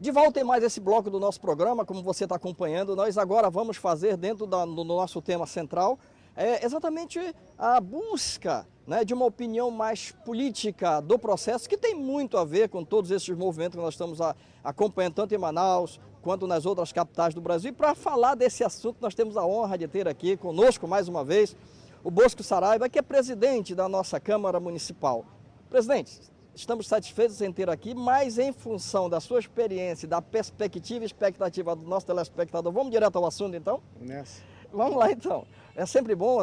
De volta em mais esse bloco do nosso programa, como você está acompanhando, nós agora vamos fazer dentro do nosso tema central, exatamente a busca, né, de uma opinião mais política do processo, que tem muito a ver com todos esses movimentos que nós estamos acompanhando, tanto em Manaus quanto nas outras capitais do Brasil. E para falar desse assunto, nós temos a honra de ter aqui conosco, mais uma vez, o Bosco Saraiva, que é presidente da nossa Câmara Municipal. Presidente, estamos satisfeitos em ter aqui, mas em função da sua experiência, da perspectiva e expectativa do nosso telespectador, vamos direto ao assunto então? Nessa. Vamos lá então. É sempre bom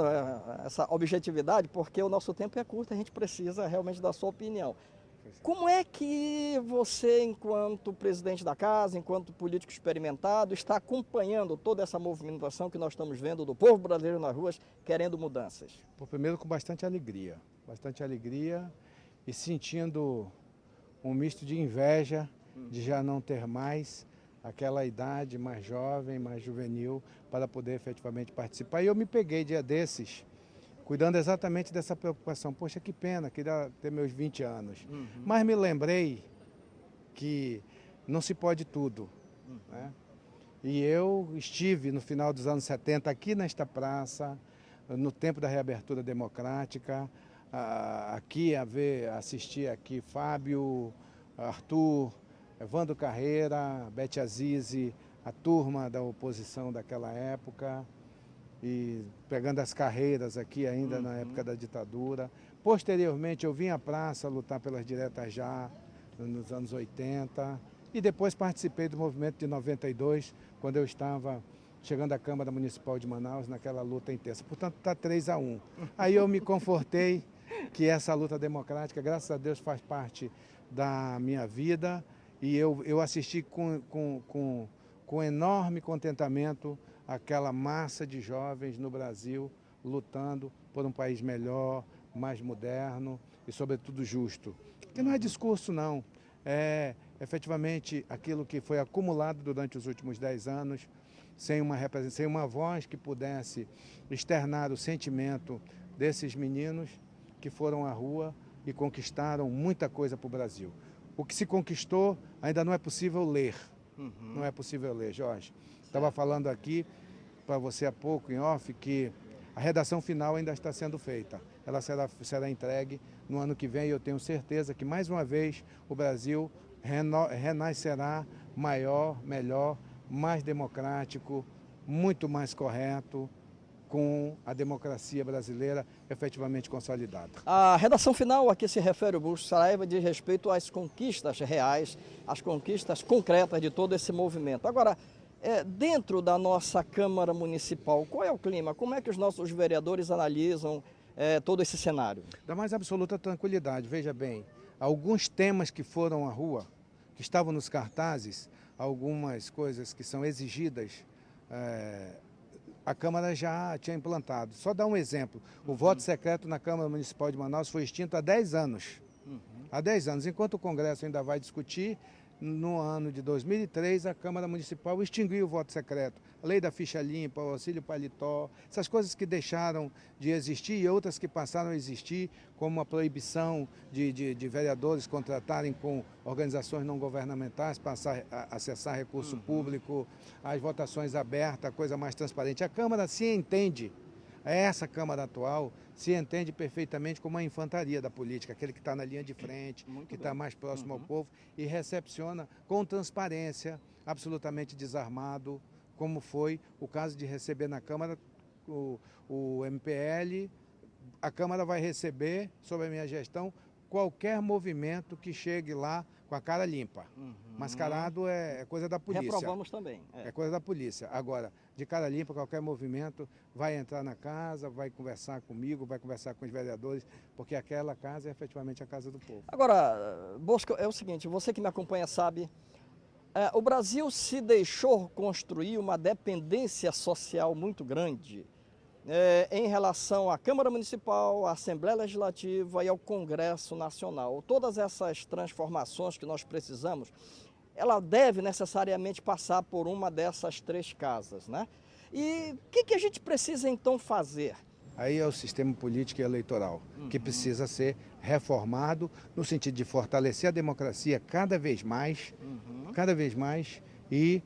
essa objetividade, porque o nosso tempo é curto, a gente precisa realmente da sua opinião. Como é que você, enquanto presidente da casa, enquanto político experimentado, está acompanhando toda essa movimentação que nós estamos vendo do povo brasileiro nas ruas querendo mudanças? Primeiro com bastante alegria e sentindo um misto de inveja de já não ter mais aquela idade mais jovem, mais juvenil, para poder efetivamente participar. E eu me peguei dia desses, cuidando exatamente dessa preocupação. Poxa, que pena, queria ter meus 20 anos. Mas me lembrei que não se pode tudo, né? E eu estive no final dos anos 70 aqui nesta praça, no tempo da reabertura democrática, aqui assistir aqui Fábio, Arthur, Evandro Carreira, Bete Azizi, a turma da oposição daquela época, e pegando as carreiras aqui ainda na época da ditadura. Posteriormente eu vim à praça lutar pelas diretas já, nos anos 80, e depois participei do movimento de 92, quando eu estava chegando à Câmara Municipal de Manaus, naquela luta intensa. Portanto, está 3-1. Aí eu me confortei que essa luta democrática, graças a Deus, faz parte da minha vida, e eu assisti com enorme contentamento aquela massa de jovens no Brasil lutando por um país melhor, mais moderno e, sobretudo, justo. Que não é discurso, não. É efetivamente aquilo que foi acumulado durante os últimos 10 anos, sem uma voz que pudesse externar o sentimento desses meninos que foram à rua e conquistaram muita coisa para o Brasil. O que se conquistou ainda não é possível ler. Não é possível ler, Jorge. Estava falando aqui para você há pouco, em off, que a redação final ainda está sendo feita. Ela será entregue no ano que vem e eu tenho certeza que, mais uma vez, o Brasil renascerá maior, melhor, mais democrático, muito mais correto, com a democracia brasileira efetivamente consolidada. A redação final a que se refere o Bosco Saraiva diz respeito às conquistas reais, às conquistas concretas de todo esse movimento. Agora, dentro da nossa Câmara Municipal, qual é o clima? Como é que os nossos vereadores analisam todo esse cenário? Da mais absoluta tranquilidade. Veja bem, alguns temas que foram à rua, que estavam nos cartazes, algumas coisas que são exigidas, a Câmara já tinha implantado. Só dar um exemplo, o voto secreto na Câmara Municipal de Manaus foi extinto há 10 anos. Há 10 anos, enquanto o Congresso ainda vai discutir, no ano de 2003, a Câmara Municipal extinguiu o voto secreto. A lei da ficha limpa, o auxílio paletó, essas coisas que deixaram de existir e outras que passaram a existir, como a proibição de vereadores contratarem com organizações não governamentais para acessar recurso público, as votações abertas, a coisa mais transparente. A Câmara se entende, essa Câmara atual se entende perfeitamente como a infantaria da política, aquele que está na linha de frente, que está mais próximo ao povo e recepciona com transparência, absolutamente desarmado, como foi o caso de receber na Câmara o MPL. A Câmara vai receber, sob a minha gestão, qualquer movimento que chegue lá com a cara limpa. Mascarado é coisa da polícia. Reprovamos também. É coisa da polícia. Agora, de cara limpa, qualquer movimento vai entrar na casa, vai conversar comigo, vai conversar com os vereadores, porque aquela casa é efetivamente a casa do povo. Agora, Bosco, é o seguinte, você que me acompanha sabe, o Brasil se deixou construir uma dependência social muito grande em relação à Câmara Municipal, à Assembleia Legislativa e ao Congresso Nacional. Todas essas transformações que nós precisamos, ela deve necessariamente passar por uma dessas três casas, né? E o que a gente precisa então fazer? Aí é o sistema político e eleitoral, que precisa ser reformado no sentido de fortalecer a democracia cada vez mais, cada vez mais e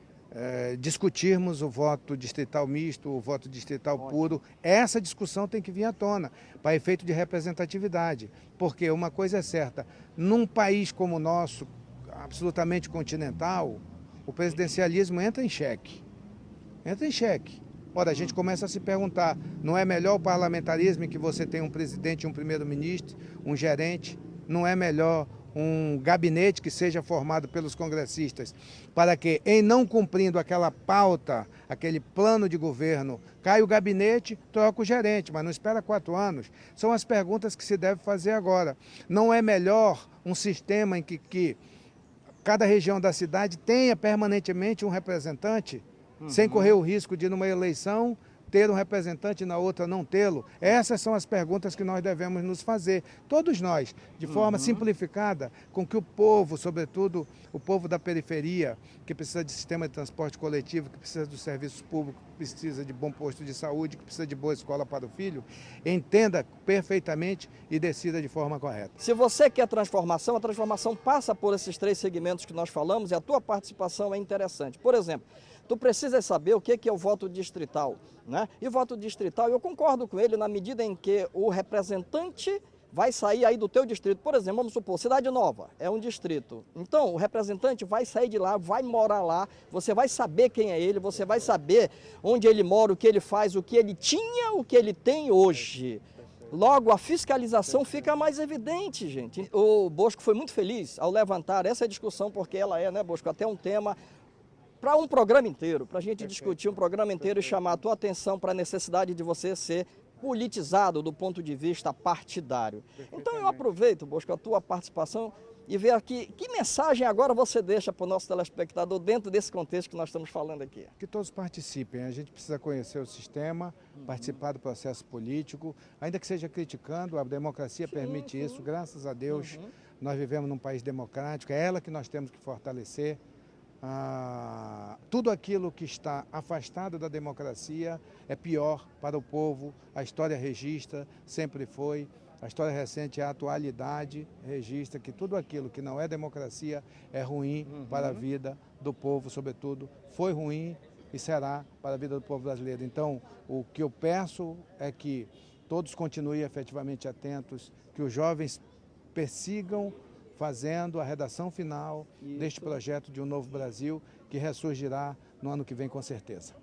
discutirmos o voto distrital misto, o voto distrital puro. Essa discussão tem que vir à tona, para efeito de representatividade. Porque uma coisa é certa, num país como o nosso, absolutamente continental, o presidencialismo entra em xeque. Entra em xeque. Ora, a gente começa a se perguntar, não é melhor o parlamentarismo em que você tem um presidente, um primeiro-ministro, um gerente? Não é melhor um gabinete que seja formado pelos congressistas, para que, em não cumprindo aquela pauta, aquele plano de governo, cai o gabinete, troca o gerente, mas não espera 4 anos? São as perguntas que se deve fazer agora. Não é melhor um sistema em que cada região da cidade tenha permanentemente um representante, sem correr o risco de, numa eleição, ter um representante e na outra não tê-lo? Essas são as perguntas que nós devemos nos fazer, todos nós, de forma simplificada, com que o povo, sobretudo o povo da periferia, que precisa de sistema de transporte coletivo, que precisa dos serviços públicos, que precisa de bom posto de saúde, que precisa de boa escola para o filho, entenda perfeitamente e decida de forma correta. Se você quer transformação, a transformação passa por esses 3 segmentos que nós falamos e a tua participação é interessante. Por exemplo, tu precisa saber o que é o voto distrital, né? E o voto distrital, eu concordo com ele na medida em que o representante vai sair aí do teu distrito. Por exemplo, vamos supor, Cidade Nova é um distrito. Então, o representante vai sair de lá, vai morar lá, você vai saber quem é ele, você vai saber onde ele mora, o que ele faz, o que ele tinha, o que ele tem hoje. Logo, a fiscalização fica mais evidente, gente. O Bosco foi muito feliz ao levantar essa discussão, porque ela é, né, Bosco, até um tema para um programa inteiro, para a gente discutir um programa inteiro e chamar a tua atenção para a necessidade de você ser politizado do ponto de vista partidário. Então eu aproveito, Bosco, a tua participação e ver aqui que mensagem agora você deixa para o nosso telespectador dentro desse contexto que nós estamos falando aqui. Que todos participem, a gente precisa conhecer o sistema, participar do processo político, ainda que seja criticando, a democracia permite isso, graças a Deus. Nós vivemos num país democrático, é ela que nós temos que fortalecer. Tudo aquilo que está afastado da democracia é pior para o povo. A história registra, sempre foi. A história recente e a atualidade registra que tudo aquilo que não é democracia é ruim para a vida do povo, sobretudo. Foi ruim e será para a vida do povo brasileiro. Então, o que eu peço é que todos continuem efetivamente atentos, que os jovens persigam fazendo a redação final deste projeto de um novo Brasil, que ressurgirá no ano que vem com certeza.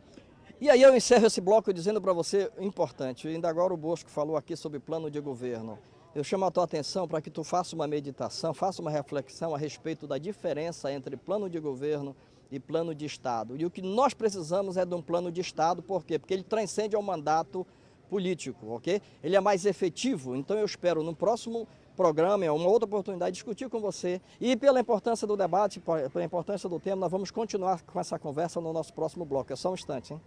E aí eu encerro esse bloco dizendo para você, importante, ainda agora o Bosco falou aqui sobre plano de governo. Eu chamo a tua atenção para que tu faça uma meditação, faça uma reflexão a respeito da diferença entre plano de governo e plano de Estado. E o que nós precisamos é de um plano de Estado, por quê? Porque ele transcende ao mandato político, ok? Ele é mais efetivo, então eu espero no próximo programa, é uma outra oportunidade de discutir com você e pela importância do debate, pela importância do tema, nós vamos continuar com essa conversa no nosso próximo bloco. É só um instante, hein?